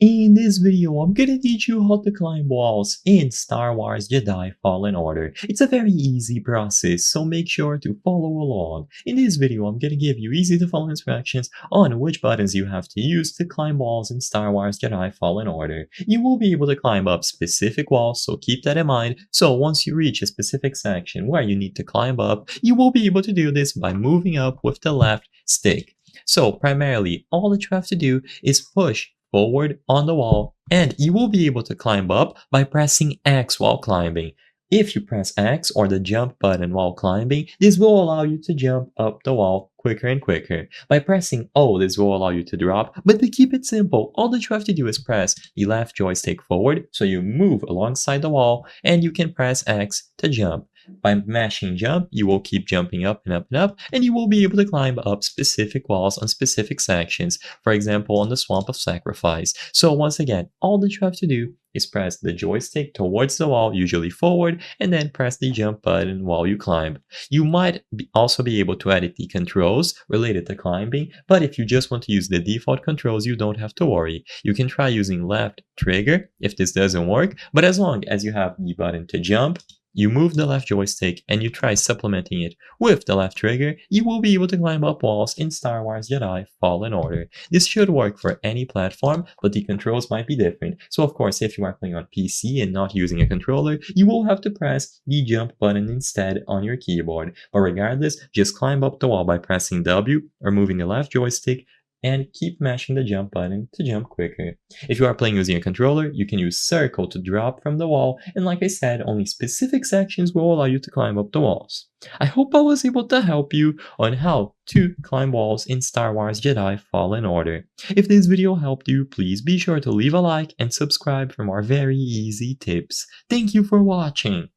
In this video, I'm gonna teach you how to climb walls in Star Wars Jedi Fallen Order. It's a very easy process, so make sure to follow along. In this video, I'm gonna give you easy to follow instructions on which buttons you have to use to climb walls in Star Wars Jedi Fallen Order. You will be able to climb up specific walls, so keep that in mind. So once you reach a specific section where you need to climb up, you will be able to do this by moving up with the left stick. So primarily, all that you have to do is push forward on the wall, and you will be able to climb up by pressing X while climbing. If you press X or the jump button while climbing, this will allow you to jump up the wall quicker and quicker. By pressing O, this will allow you to drop, but to keep it simple, all that you have to do is press the left joystick forward so you move alongside the wall, and you can press X to jump. By mashing jump, you will keep jumping up and up and up, and you will be able to climb up specific walls on specific sections, for example on the Swamp of Sacrifice. So once again, all that you have to do is press the joystick towards the wall, usually forward, and then press the jump button while you climb. You might also be able to edit the controls related to climbing, but if you just want to use the default controls, you don't have to worry. You can try using left trigger if this doesn't work, but as long as you have the button to jump, you move the left joystick and you try supplementing it with the left trigger, you will be able to climb up walls in Star Wars Jedi Fallen Order. This should work for any platform, but the controls might be different. So of course, if you are playing on PC and not using a controller, you will have to press the jump button instead on your keyboard. But regardless, just climb up the wall by pressing W or moving the left joystick, and keep mashing the jump button to jump quicker. If you are playing using a controller, you can use circle to drop from the wall, and like I said, only specific sections will allow you to climb up the walls. I hope I was able to help you on how to climb walls in Star Wars Jedi Fallen Order. If this video helped you, please be sure to leave a like and subscribe for more very easy tips. Thank you for watching!